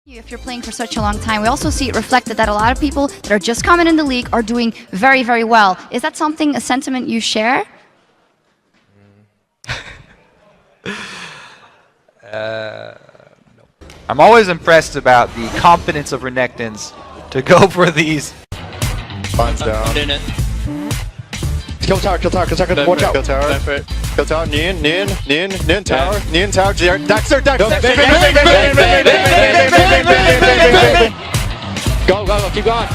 If you're playing for such a long time, we also see it reflected that a lot of people that are just coming in the league are doing very, very well. Is that a sentiment you share? No. I'm always impressed about the confidence of Renekton's to go for these. Finds down. In it. Kill tower, watch out. Kill tower. Kill tower, Neon tower, Neon tower, Dexter. Go, keep going.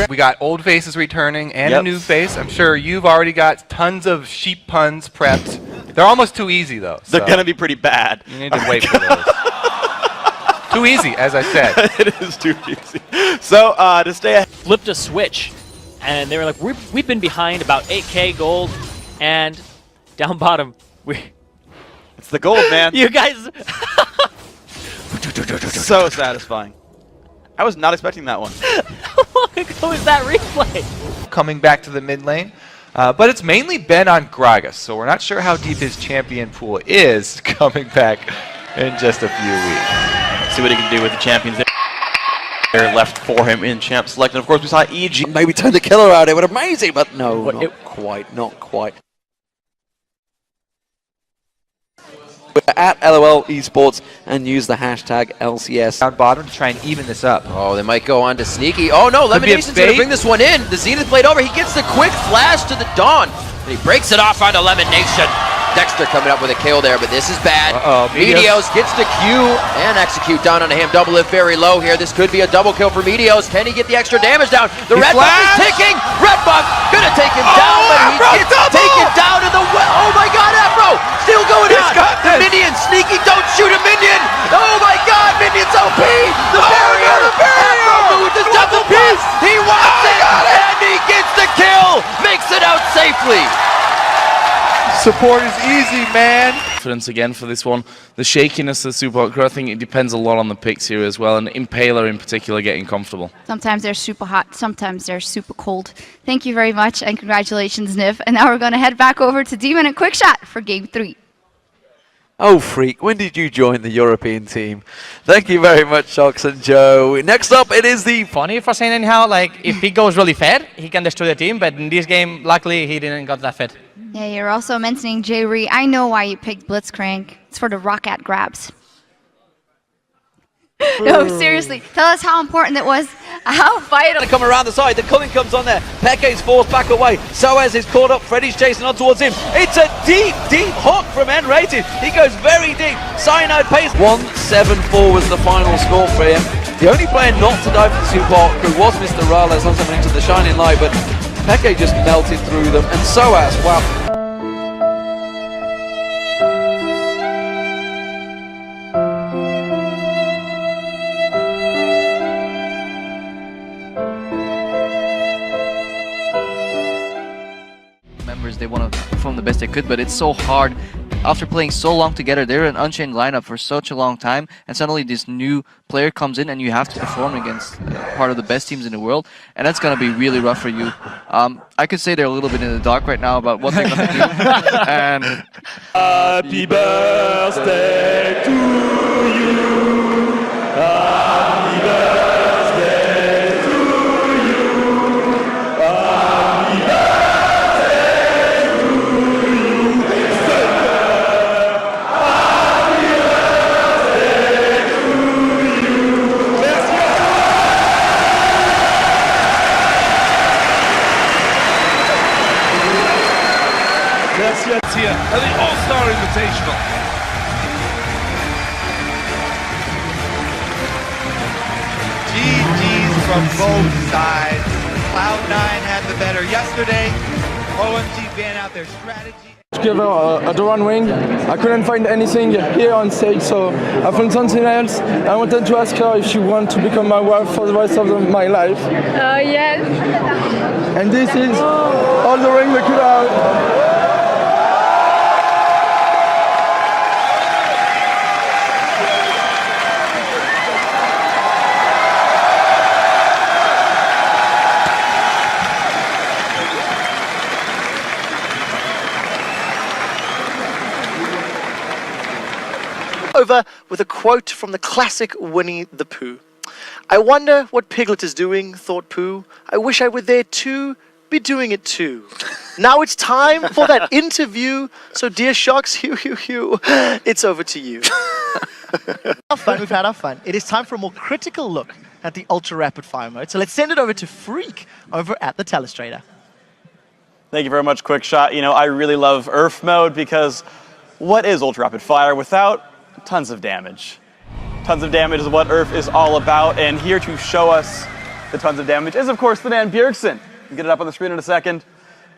We got old faces returning and a new face. I'm sure you've already got tons of sheep puns prepped. They're almost too easy though. They're gonna be pretty bad. You need to wait for those. Too easy, as I said. It is too easy. So to stay ahead. Flipped a switch, and they were like, we've been behind about 8K gold, and down bottom, it's the gold, man. You guys, so satisfying. I was not expecting that one. How long ago is that replay? Coming back to the mid lane. But it's mainly been on Gragas, so we're not sure how deep his champion pool is coming back in just a few weeks. See what he can do with the champions there left for him in champ select. And of course we saw EG. Maybe turn the killer out, it would amazing, but no, not quite. We're at LOL Esports and use the hashtag LCS. Down bottom to try and even this up. Oh, they might go on to Sneaky. Oh no, Lemonation's going to bring this one in. The Zenith blade over. He gets the quick flash to the Dawn. And he breaks it off onto Lemonation. Dexter coming up with a kill there, but this is bad. Meteos gets the Q and execute down onto him. Double lift very low here. This could be a double kill for Meteos. Can he get the extra damage down? The Red Buff is ticking. Red Buff gonna take him down, but he gets taken down in the well. Oh my God, Afro still going on. The minion, Sneaky, don't shoot a minion. Oh my God, minion's OP. The barrier. Afro moves his double piece. He wants it, and he gets the kill. Makes it out safely. Support is easy, man. Confidence again for this one. The shakiness of Super Hot, I think it depends a lot on the picks here as well, and Impaler in particular getting comfortable. Sometimes they're super hot, sometimes they're super cold. Thank you very much, and congratulations, Niv. And now we're going to head back over to Demon and Quickshot for Game 3. Oh, freak, when did you join the European team? Thank you very much, Shox and Joe. Next up, it is the... Funny for saying anyhow, like, if he goes really fed, he can destroy the team, but in this game, luckily, he didn't got that fed. Yeah, you're also mentioning J-Ree. I know why you picked Blitzcrank. It's for the Roccat grabs. No, seriously, tell us how important it was. How vital. Come around the side, the culling comes on there. Peke's forced back away. Soaz is caught up. Freddy's chasing on towards him. It's a deep, deep hook from N-Rated. He goes very deep. Cyanide pays. 1-7-4 was the final score for him. The only player not to die for the Super Hot crew was Mr. Rales on something into the Shining Light, but Peke just melted through them. And Soaz, wow. They want to perform the best they could, but it's so hard. After playing so long together, they're an unchained lineup for such a long time, and suddenly this new player comes in and you have to perform against part of the best teams in the world, and that's going to be really rough for you. I could say they're a little bit in the dark right now about what they're going to do. And Happy birthday to you. Happy birthday to you. Happy birthday to you. Happy birthday to you. Merci à here at the All-Star Invitational. GG's from both sides. Cloud9 had the better yesterday. OMG ban out their strategy. Give her at the one wing. I couldn't find anything here on stage, so I found something else. I wanted to ask her if she wants to become my wife for the rest of my life. Yes. And this is all the ring we could have. over with a quote from the classic Winnie the Pooh. "I wonder what Piglet is doing," thought Pooh. "I wish I were there too, be doing it too." Now it's time for that interview. So dear Shocks, it's over to you. We've had our fun. It is time for a more critical look at the ultra rapid fire mode. So let's send it over to Freak over at the Telestrator. Thank you very much, Quick Shot. You know, I really love Earth mode because what is ultra rapid fire without tons of damage? Tons of damage is what Earth is all about, and here to show us the tons of damage is, of course, the man Bjergsen. We'll get it up on the screen in a second.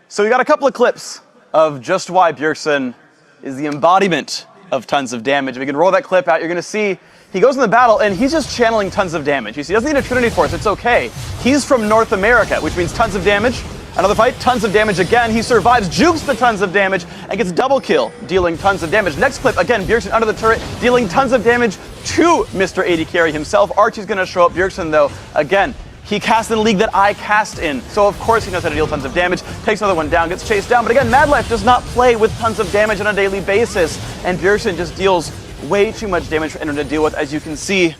So we got a couple of clips of just why Bjergsen is the embodiment of tons of damage. If we can roll that clip out, you're going to see he goes in the battle and he's just channeling tons of damage. You see, he doesn't need a Trinity Force, it's okay. He's from North America, which means tons of damage. Another fight, tons of damage again. He survives, jukes the tons of damage, and gets double kill, dealing tons of damage. Next clip, again, Bjergsen under the turret, dealing tons of damage to Mr. AD Carry himself. Archie's going to show up. Bjergsen, though, again, he casts in the league that I cast in, so of course he knows how to deal tons of damage. Takes another one down, gets chased down, but again, Madlife does not play with tons of damage on a daily basis, and Bjergsen just deals way too much damage for anyone to deal with. As you can see,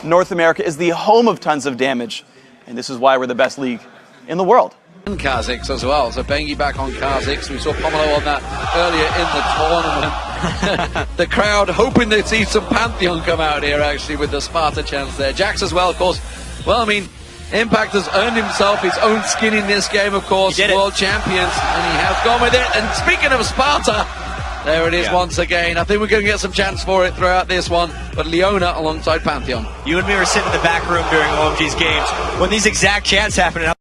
North America is the home of tons of damage, and this is why we're the best league in the world. And Kha'Zix as well, so Bengi back on Kha'Zix. We saw Pomelo on that earlier in the tournament. The crowd hoping they'd see some Pantheon come out here actually with the Sparta chance there. Jax as well, of course. Well, I mean, Impact has earned himself his own skin in this game, of course. World champions, and he has gone with it. And speaking of Sparta, there it is once again. I think we're going to get some chance for it throughout this one. But Leona alongside Pantheon. You and me were sitting in the back room during OMG's games when these exact chants happened.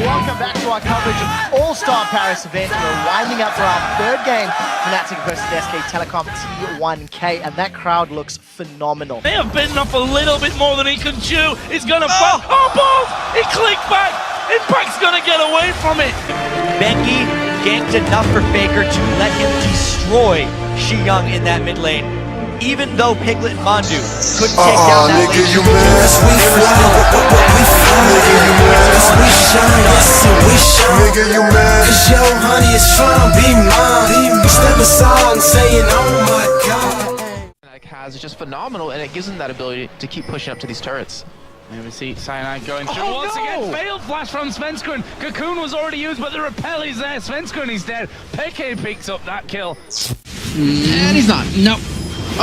Welcome back to our coverage of All-Star Paris event. We're winding up for our third game, Fnatic versus SK Telecom T1K, and that crowd looks phenomenal. They have bitten off a little bit more than he can chew. He's gonna balls! He clicked back! Impact's gonna get away from it! Bengi ganked enough for Faker to let him destroy Xiyang in that mid lane. Even though Piglet and Mandu couldn't take down that nigga, you mad? Nigga, you mad? Cause yo, honey is trying to be mine. Step aside and saying, oh my god. Has is just phenomenal, and it gives him that ability to keep pushing up to these turrets. There we see Cyanide going through. Once again, failed flash from Svenskeren. Cocoon was already used, but the repel is there. Svenskeren is dead. Peke picks up that kill. And he's not. No.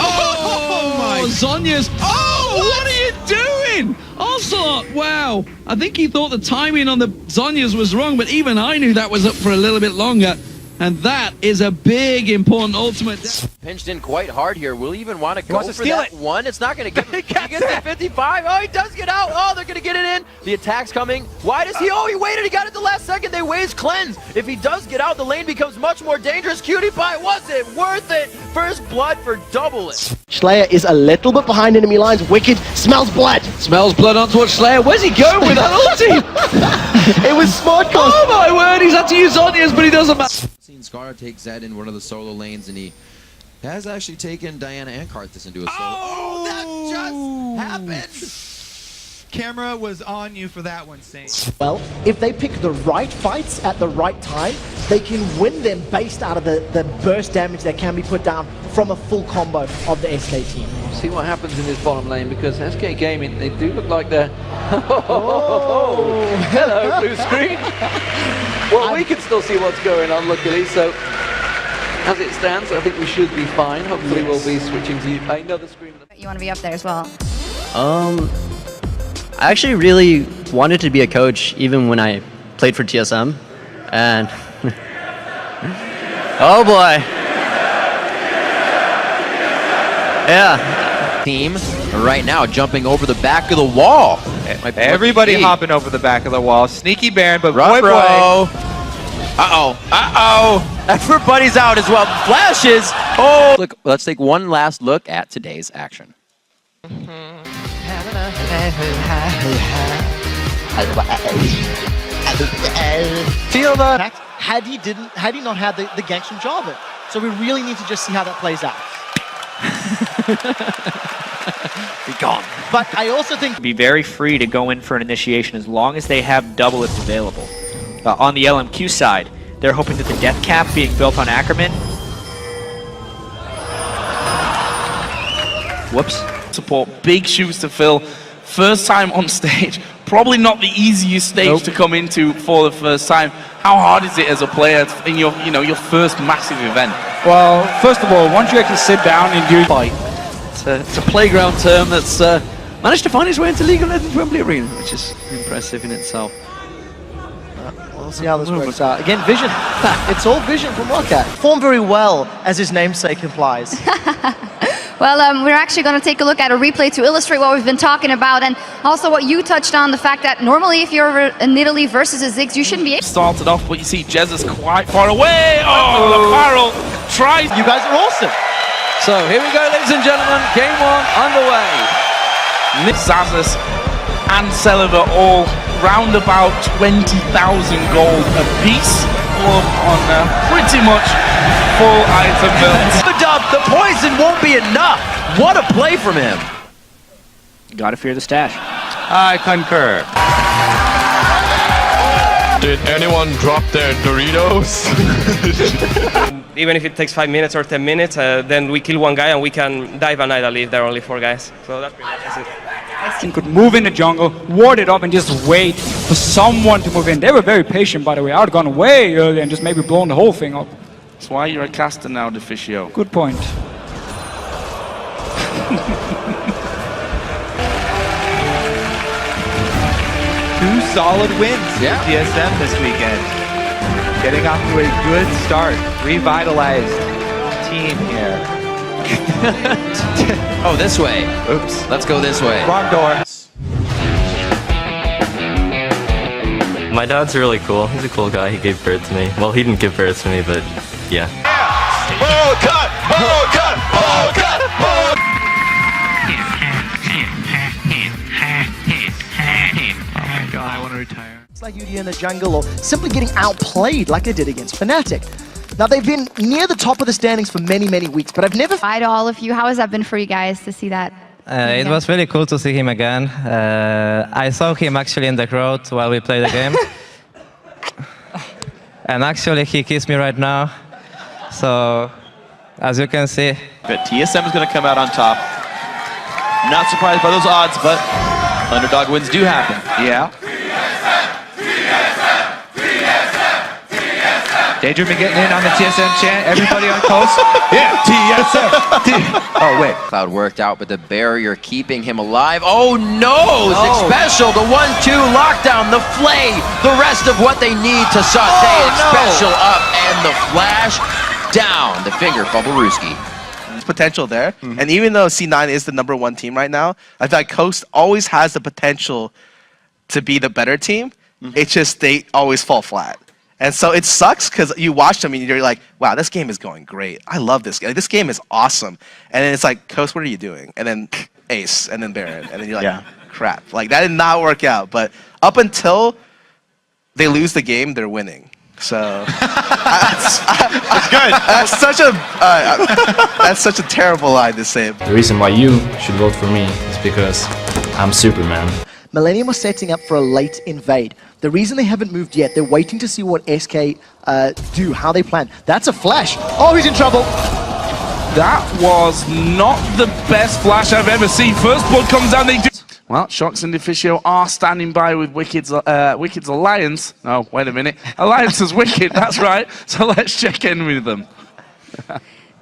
Oh my! Zhonya's. Oh, what are you doing? Ocelot, wow. I think he thought the timing on the Zhonya's was wrong, but even I knew that was up for a little bit longer. And that is a big, important ultimate. Pinched in quite hard here. Will he even want to go wants to for steal that it. one? It's not going to give him. He gets the 55. Oh, he does get out. Oh, they're going to get it in. The attack's coming. Why does he? Oh, he waited. He got it the last second. They waste cleanse. If he does get out, the lane becomes much more dangerous. Cutie Pie, was it worth it? First blood for double it. Slayer is a little bit behind enemy lines. Wicked smells blood. Smells blood on towards Slayer. Where's he going with that ulti? It was smart cause. Oh my word, he's had to use Zhonya's, but he doesn't matter. Seen Scar take Zed in one of the solo lanes, and he has actually taken Diana and Karthus into a solo. Oh, that just happened! Camera was on you for that one, Saint. Well, if they pick the right fights at the right time, they can win them based out of the burst damage that can be put down from a full combo of the SK team. See what happens in this bottom lane, because SK Gaming, they do look like they're... Oh! Hello, blue screen! Well, we can still see what's going on, luckily, so as it stands, I think we should be fine. Hopefully we'll be switching to another screen. You want to be up there as well? I actually really wanted to be a coach even when I played for TSM, and oh boy. Yeah. Team right now jumping over the back of the wall. Everybody hopping over the back of the wall. Sneaky Baron, but boy. Uh-oh. Everybody's out as well. Flashes. Oh. Look, let's take one last look at today's action. Feel that had he not had the ganks from Jarvan. So we really need to just see how that plays out. Be gone. But I also think be very free to go in for an initiation as long as they have doublets available. On the LMQ side, They're hoping that the death cap being built on Ackerman. Whoops. Support, big shoes to fill. First time on stage. Probably not the easiest stage to come into for the first time. How hard is it as a player in your, your first massive event? Well, first of all, once you actually sit down and do fight, It's a playground term that's managed to find its way into League of Legends Wembley Arena, which is impressive in itself. We'll see how this works out. Again, vision. It's all vision from Wildcat. Performed very well, as his namesake implies. Well, we're actually going to take a look at a replay to illustrate what we've been talking about, and also what you touched on, the fact that normally if you're in Italy versus a Ziggs, you shouldn't be able Started off, but you see Jez is quite far away. Oh, the barrel tries. You guys are awesome. So here we go, ladies and gentlemen. Game 1 underway. Xaxus and Celiber all round about 20,000 gold apiece, all on pretty much full item builds. The poison won't be enough. What a play from him. Gotta fear the stash. I concur. Did anyone drop their Doritos? Even if it takes 5 minutes or 10 minutes, then we kill one guy and we can dive an idol if there are only 4 guys. So that's pretty much it. You could move in the jungle, ward it up, and just wait for someone to move in. They were very patient, by the way. I would have gone way earlier and just maybe blown the whole thing up. That's why you're a caster now, Deficio. Good point. 2 solid wins for TSM this weekend. Getting off to a good start. Revitalized team here. Oh, this way. Oops. Let's go this way. Wrong door. My dad's really cool. He's a cool guy. He gave birth to me. Well, he didn't give birth to me, but yeah. Ball cut! Ball cut! Ball cut! Ball cut! Oh my god, I want to retire. It's like UD in the jungle, or simply getting outplayed like they did against Fnatic. Now, they've been near the top of the standings for many, many weeks, but I've never... Hi to all of you. How has that been for you guys to see that? It was really cool to see him again. I saw him actually in the crowd while we played the game. And actually, he kissed me right now. So, as you can see... But TSM is going to come out on top. Not surprised by those odds, but underdog wins do happen. Yeah. Daydream been getting in on the TSM chant. Everybody on coast. Yeah, TSM. Oh, wait. Cloud worked out, but the barrier keeping him alive. Oh no! Zig Special, the 1-2 lockdown, the flay, the rest of what they need to saute it. Special up and the flash down. The finger from Baruski. Potential there, and even though C9 is the #1 team right now, I feel like Coast always has the potential to be the better team. It's just they always fall flat. And so it sucks because you watch them and you're like, wow, this game is going great. I love this game. Like, this game is awesome. And then it's like, Coast, what are you doing? And then Ace, and then Baron. And then you're like, crap. Like, that did not work out. But up until they lose the game, they're winning. So that's good. That's such a terrible line to say. The reason why you should vote for me is because I'm Superman. Millennium are setting up for a late invade. The reason they haven't moved yet, they're waiting to see what SK do, how they plan. That's a flash. Oh, he's in trouble. That was not the best flash I've ever seen. First blood comes down, they do... Well, Shox and Deficio are standing by with Wicked's Alliance. Oh, wait a minute. Alliance is Wicked, that's right. So let's check in with them.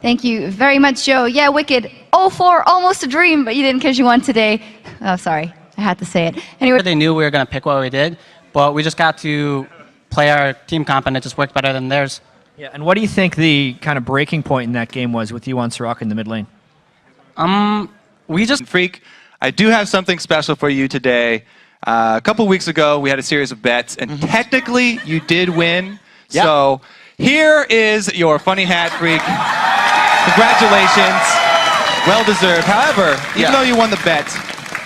Thank you very much, Joe. Yeah, Wicked. 0-4, almost a dream, but you didn't because you won today. Oh, sorry. I had to say it. Anyway. They knew we were going to pick what we did, but we just got to play our team comp and it just worked better than theirs. Yeah, and what do you think the kind of breaking point in that game was with you on Soraka in the mid lane? We just... Freak, I do have something special for you today. A couple weeks ago, we had a series of bets, and technically, you did win. Yep. So here is your funny hat, Freak. Congratulations. Well deserved. However, even though you won the bet,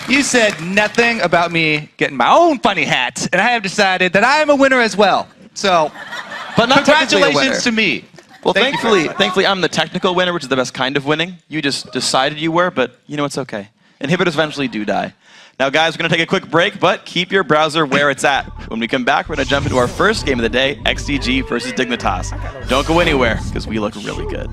you said nothing about me getting my own funny hat, and I have decided that I am a winner as well. So, but not congratulations to me. Well, thankfully, I'm the technical winner, which is the best kind of winning. You just decided you were, but you know it's okay. Inhibitors eventually do die. Now, guys, we're going to take a quick break, but keep your browser where it's at. When we come back, we're going to jump into our first game of the day, XDG versus Dignitas. Don't go anywhere, because we look really good.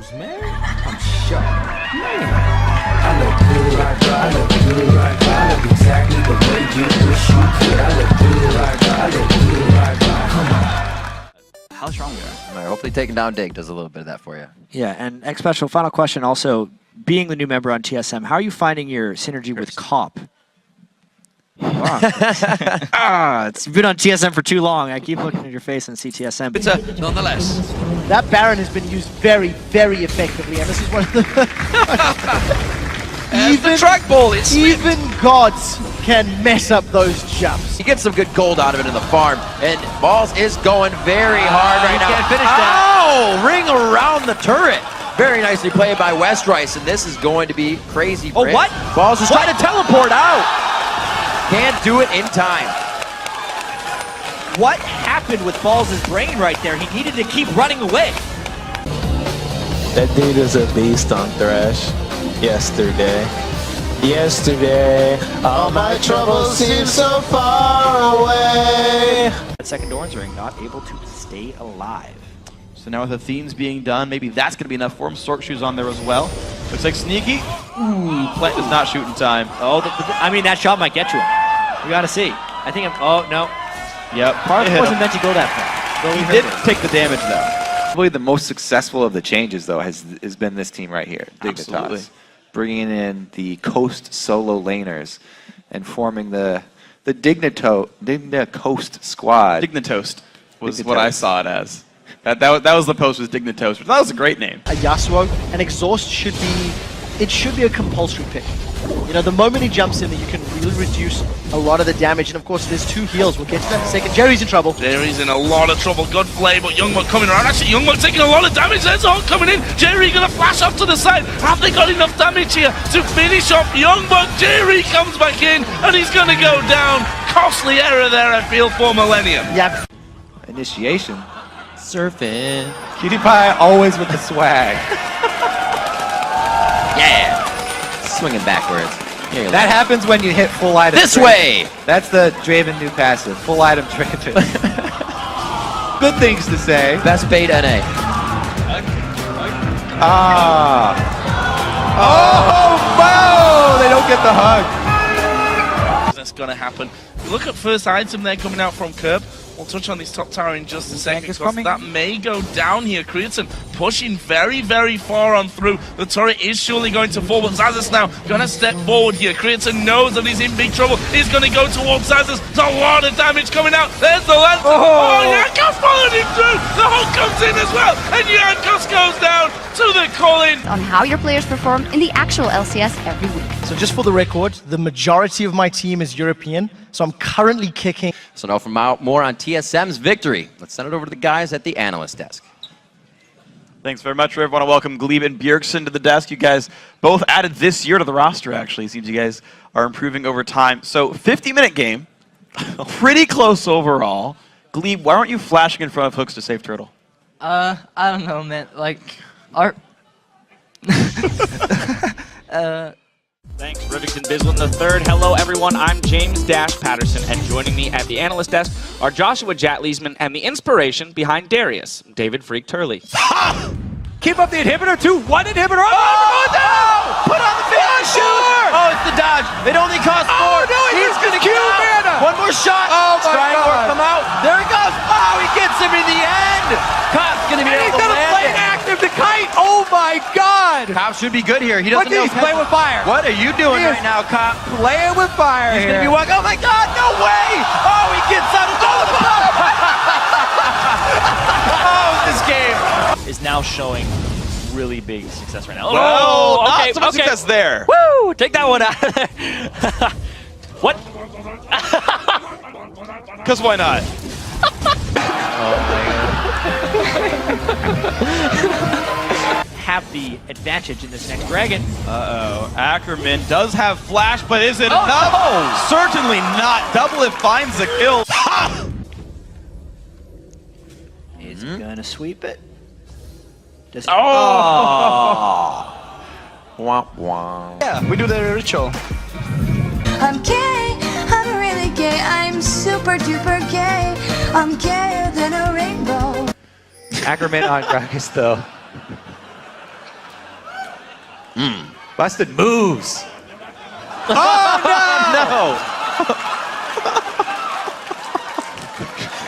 How strong we are. Hopefully taking down Dig does a little bit of that for you. Yeah, and X Special, final question also, being the new member on TSM, how are you finding your synergy with Comp? Wow. It's been on TSM for too long. I keep looking at your face and see TSM. It's a nonetheless. That Baron has been used very, very effectively, and this is one of the... the trackball, even gods can mess up those jumps. He gets some good gold out of it in the farm, and Balls is going very hard right now. Can't finish that. Oh, ring around the turret. Very nicely played by Westrice, and this is going to be crazy for him. what? Balls is trying to teleport out. Can't do it in time. What happened with Balls' brain right there? He needed to keep running away. That dude is a beast on Thresh. Yesterday, all my troubles seem so far away. That second Doran's ring not able to stay alive. So now with Athene's being done, maybe that's going to be enough for him. Stork Shoes on there as well. Looks like Sneaky. Ooh, Plant does not shoot in time. Oh, I mean, that shot might get to him. We got to see. I think oh, no. Yep. Part of it wasn't meant to go that far. He did take the damage, though. Probably the most successful of the changes, though, has been this team right here, Dignitas. Absolutely. Bringing in the Coast solo laners and forming the Digna Coast squad. Dignitoast was what I saw it as. That was the post, was Dignitoast. That was a great name. A Yasuo, an exhaust should be a compulsory pick. You know, the moment he jumps in, that you can really reduce a lot of the damage. And of course, there's two heals. We'll get to that in a second. Jerry's in trouble. Jerry's in a lot of trouble. Good play, but Youngbuck coming around. Actually, Youngbuck taking a lot of damage. There's all coming in. Jerry gonna flash up to the side. Have they got enough damage here to finish off Youngbuck? Jerry comes back in, and he's gonna go down. Costly error there, I feel, for Millennium. Yeah. Initiation. Surfing. Cutie Pie always with the swag. Yeah. Swinging backwards. That happens when you hit full item. This Draven. way. That's the Draven new passive. Full item Draven. Good things to say. Best bait NA. Oh, they don't get the hug. That's gonna happen. Look at first item there coming out from Curb. We'll touch on this top tower in just a second because that may go down here. Creatine pushing very, very far on through. The turret is surely going to fall, but Xaxus now going to step forward here. Creatine knows that he's in big trouble. He's going to go towards Xaxus. There's a lot of damage coming out. There's the lance. Oh, Jankos followed him through. The Hulk comes in as well, and Jankos goes down to the Colin. On how your players perform in the actual LCS every week. So just for the record, the majority of my team is European, so I'm currently kicking. So now for more on TSM's victory, let's send it over to the guys at the analyst desk. Thanks very much, everyone. I welcome Glebe and Bjergsen to the desk. You guys both added this year to the roster, actually. It seems you guys are improving over time. So 50-minute game, pretty close overall. Glebe, why aren't you flashing in front of hooks to save Turtle? I don't know, man. Like, our... Thanks, Rivington Bislin III. Hello, everyone. I'm James Dash Patterson, and joining me at the analyst desk are Joshua Jatleesman and the inspiration behind Darius, David Freak Turley. Keep up the inhibitor, 2-1 inhibitor. Oh, no! Put on the finish! Sure! Oh, it's the dodge. It only costs 4. Oh, no, he's going to Q get mana. One more shot. Oh, my Trying to work God. them out. There he goes. Oh, he gets him in the end. Cobb's going to be able to land it. Active the kite. Oh, my God. Cobb should be good here. He doesn't know. He's playing with fire. What are you doing right now, Cobb? Playing with fire. He's here. going to be walking. Oh, my God. No way. Oh, he gets out of the Oh, this game is now showing really big success right now. Well, okay, not so much success there. Woo! Take that one out of there. What? Because why not? Have the advantage in this next dragon. Uh-oh. Ackerman does have flash, but is it Oh, enough? no! Certainly not. Double it finds the kill. Is he gonna sweep it? Womp womp. Yeah, we do the ritual. I'm Kay. I'm super duper gay. I'm gayer than a rainbow. Ackerman on Gragas, though. Busted moves. Oh, no!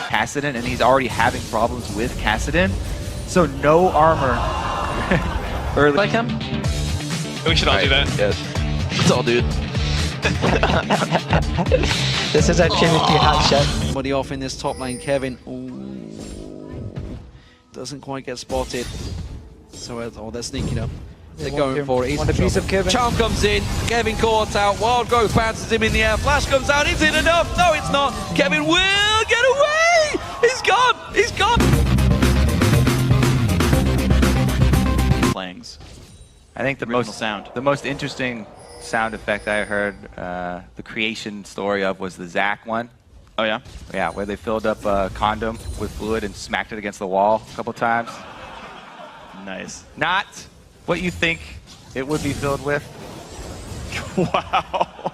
Kassadin, and he's already having problems with Kassadin. So no armor. Early. Like him? We should all do that. Yes. Let's all do it. This is a Trinity hot shot. Somebody off in this top lane, Kevin. Ooh, doesn't quite get spotted. So, they're sneaking up. They're going for it. Want a piece of Kevin? Charm comes in. Kevin caught out. Wild Growth bounces him in the air. Flash comes out. Is it enough? No, it's not. Kevin will get away. He's gone. He's gone. Plangs. I think the most interesting sound effect I heard the creation story of was the Zach one. Oh yeah? Yeah, where they filled up a condom with fluid and smacked it against the wall a couple times. Nice. Not what you think it would be filled with. Wow.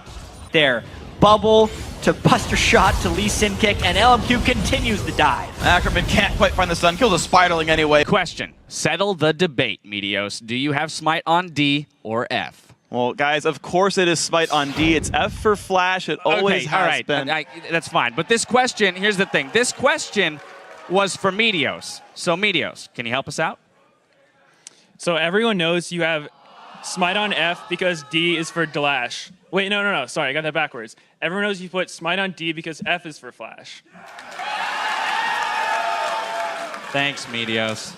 There. Bubble to Buster Shot to Lee Sin Kick, and LMQ continues the dive. Ackerman can't quite find the stun. Kills a Spiderling anyway. Question. Settle the debate, Meteos. Do you have Smite on D or F? Well, guys, of course it is Smite on D. It's F for Flash. It always has all right. been. That's fine. But this question, here's the thing. This question was for Meteos. So Meteos, can you help us out? So everyone knows you have Smite on F because D is for Dlash. Wait, no. Sorry, I got that backwards. Everyone knows you put Smite on D because F is for Flash. Thanks, Meteos.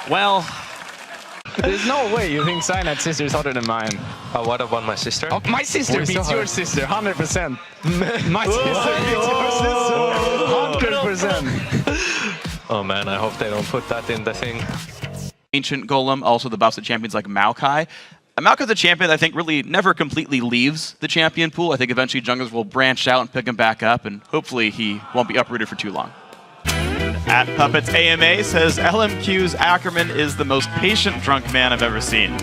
Well, there's no way you think Cyanide sister is hotter than mine. What about my sister? Oh, my sister beats your sister, 100%. My sister beats your sister, 100%. Oh man, I hope they don't put that in the thing. Ancient Golem, also the buffs of champions like Maokai. And Maokai's a champion that I think really never completely leaves the champion pool. I think eventually junglers will branch out and pick him back up, and hopefully he won't be uprooted for too long. At Puppets AMA says LMQ's Ackerman is the most patient drunk man I've ever seen.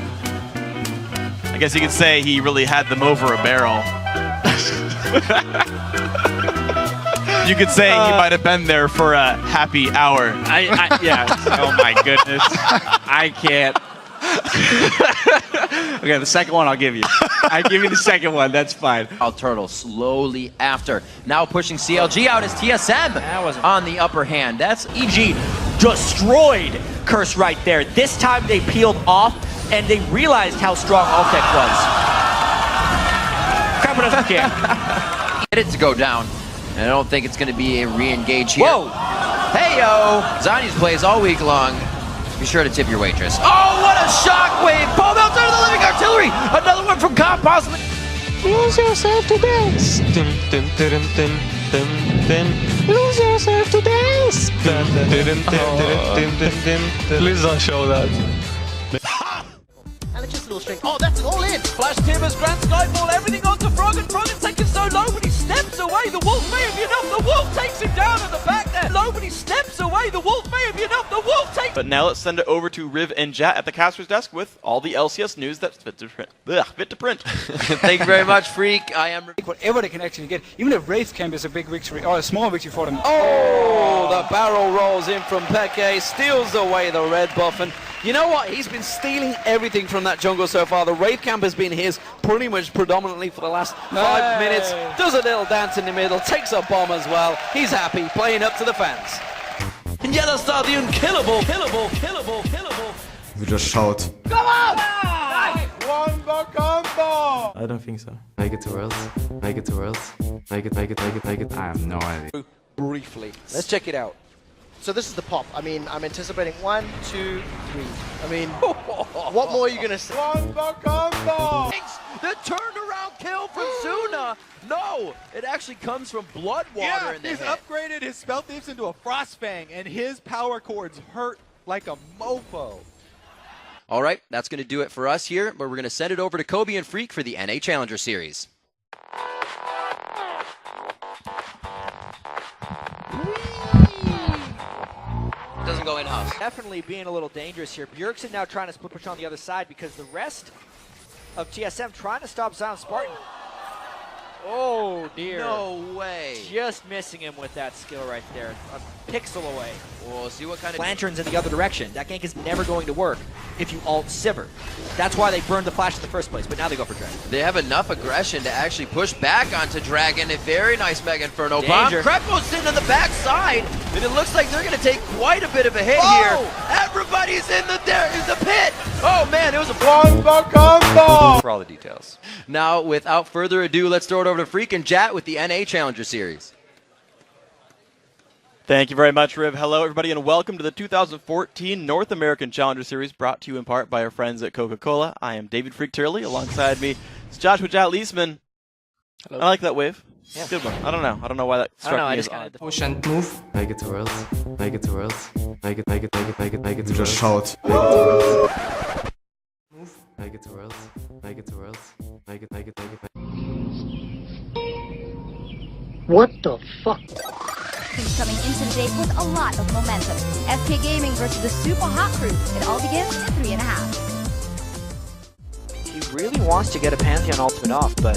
I guess you could say he really had them over a barrel. You could say he might have been there for a happy hour. Yeah. Oh my goodness. I can't. Okay, the second one I'll give you. I give you the second one. That's fine. Turtle slowly after. Now pushing CLG out as TSM on the upper hand. That's EG Destroyed Curse right there. This time they peeled off and they realized how strong Altec was. Crapper doesn't care. Get it to go down. And I don't think it's going to be a re-engage here. Whoa! Hey-yo! Zani's plays all week long. Be sure to tip your waitress. Oh, what a shockwave! Paul Meltzer to the Living Artillery! Another one from Comp, possibly. Lose yourself to dance. Dun, dun, dun, dun, dun, dun. Lose yourself to dance. Dun, dun, dun, dun, dun, dun, dun, dun. Please don't show that. And it's just a little string. Oh, that's all in. Flash Timbers, Grand Skyfall, everything onto Froggen. Froggen taking so low, but he steps away. The Wolf may have enough. The Wolf takes him down at the back there. Low, but he steps away. The Wolf may have enough. The Wolf takes. But now let's send it over to Riv and Jat at the caster's desk with all the LCS news that's fit to print. Fit to print. Thank you very much, Freak. I am. Whatever they can actually get, even if Wraith Camp is a big victory or a small victory for them. Oh, the barrel rolls in from Peke, steals away the red buff, and you know what? He's been stealing everything from that jungle so far. The Wraith Camp has been his pretty much predominantly for the last 5 minutes. Does a little dance in the middle, takes a bomb as well. He's happy, playing up to the fans. In Yellow Star, the unkillable, killable. We just shout. Come on! Wombo combo! I don't think so. Make it to Worlds. Make it to Worlds. Make it. I have no idea. Briefly. Let's check it out. So this is the pop. I mean, I'm anticipating 1, 2, 3. I mean, what more are you going to say? Wombo combo! The turnaround kill from Zuna. No, it actually comes from Bloodwater in the he's hit. upgraded his Spell Thieves into a Frostfang, and his power chords hurt like a mofo. All right, that's going to do it for us here, but we're going to send it over to Kobe and Freak for the NA Challenger Series. Doesn't go go in-house. Definitely being a little dangerous here. Bjergsen now trying to split push on the other side because the rest of TSM trying to stop Zion Spartan. Oh dear. No way. Just missing him with that skill right there. A pixel away. We'll see what kind of... Lanterns in the other direction. That gank is never going to work if you alt Sivir. That's why they burned the flash in the first place, but now they go for Dragon. They have enough aggression to actually push back onto Dragon. A very nice Mega Inferno Danger. bomb. Krepo's sitting on the back side, and it looks like they're going to take quite a bit of a hit here. Everybody's in the pit. Oh man, it was a Wombo combo! For all the details. Now, without further ado, let's throw it over to Freak and Jat with the NA Challenger Series. Thank you very much, Riv. Hello, everybody, and welcome to the 2014 North American Challenger Series, brought to you in part by our friends at Coca-Cola. I am David Freak Turley. Alongside me is Joshua Jat Leesman. Hello. I like that wave. Yeah. Good one. I don't know. I don't know why that struck me as odd. Push and move. Make it to Worlds. Make it to Worlds. Make it to Worlds. Just shout. Move. Make it to Worlds. Make it to Worlds. Make it. What the fuck? Teams coming into the day with a lot of momentum. SK Gaming versus the Super Hot Crew. It all begins in 3.5. He really wants to get a Pantheon ultimate off, but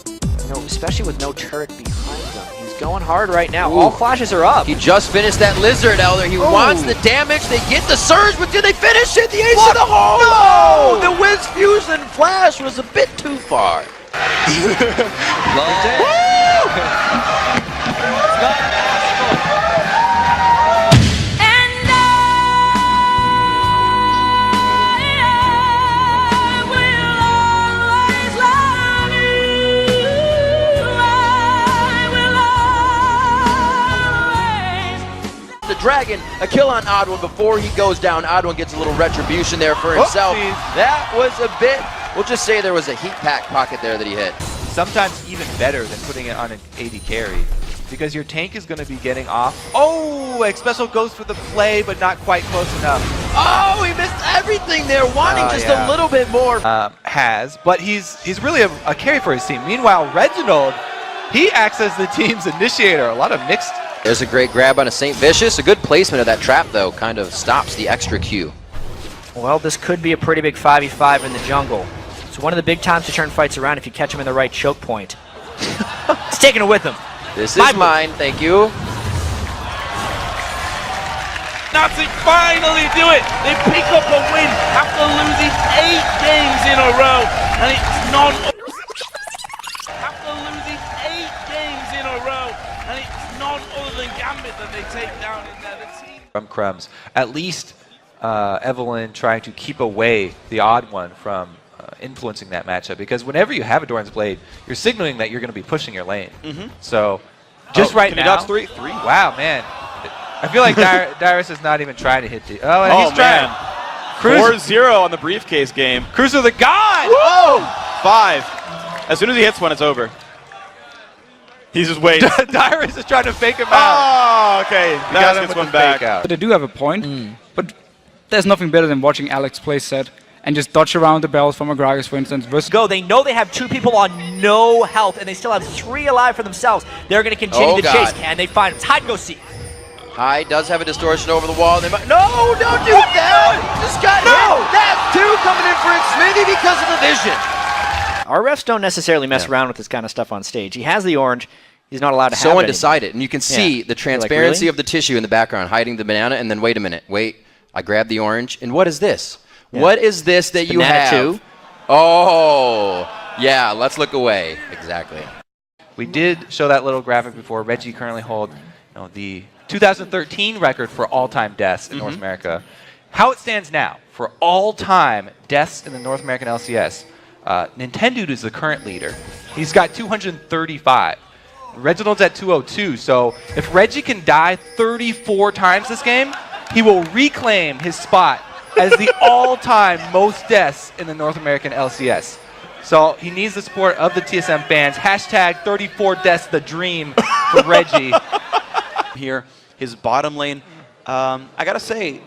you know, especially with no turret behind him. He's going hard right now. Ooh. All flashes are up. He just finished that Lizard, Elder. He wants the damage. They get the surge, but do they finish it? The ace of the hole! No! The Wiz Fusion flash was a bit too far. The Dragon, a kill on Oddwin before he goes down. Oddwin gets a little retribution there for himself. Oopsies. That was a bit, we'll just say there was a heat pack pocket there that he hit. Sometimes even better than putting it on an AD carry, because your tank is going to be getting off. Oh, Xpecial goes for the play, but not quite close enough. Oh, he missed everything there, wanting just a little bit more. But he's really a carry for his team. Meanwhile, Reginald, he acts as the team's initiator. A lot of mixed. There's a great grab on a St. Vicious. A good placement of that trap, though, kind of stops the extra Q. Well, this could be a pretty big 5v5 in the jungle. It's one of the big times to turn fights around if you catch him in the right choke point. He's taking it with him. This is mine, thank you. Nazi finally do it. They pick up a win after losing 8 games in a row, and it's none. After losing 8 games in a row, and it's none other than Gambit that they take down in there. The team. From Crumbs. At least Evelyn trying to keep away the odd one from influencing that matchup, because whenever you have a Doran's Blade, you're signaling that you're going to be pushing your lane. So just right can he now. dodge three? Wow, man. I feel like Dyrus is not even trying to hit the. Oh, and he's trying. Man. 4-0 on the briefcase game. Cruiser the God! Whoa! 5. As soon as he hits one, it's over. He's just waiting. Dyrus is trying to fake him Oh, out. okay. He That got him gets with one the back. fake out. But they do have a point. But there's nothing better than watching Alex play set and just dodge around the bells from Agragas, for instance. Go. They know they have 2 people on no health, and they still have 3 alive for themselves. They're going to continue the chase. Can they find him? It's hide and go seek. Hyde does have a distortion over the wall. They might, no, don't do that! Just got hit. That too coming in for Xmithie because of the vision. Our refs don't necessarily mess around with this kind of stuff on stage. He has the orange. He's not allowed to have it. So undecided, and you can see the transparency really? of the tissue in the background, hiding the banana, and then wait a minute. Wait, I grabbed the orange, and what is this? Yeah. What is this that you banana have? too. Oh, yeah, let's look away. Exactly. We did show that little graphic before. Reggie currently holds the 2013 record for all-time deaths in North America. How it stands now for all-time deaths in the North American LCS, Nintendude is the current leader. He's got 235. Reginald's at 202, so if Reggie can die 34 times this game, he will reclaim his spot as the all-time most deaths in the North American LCS. So he needs the support of the TSM fans. Hashtag 34 deaths the dream for Reggie. Here, his bottom lane, I gotta say,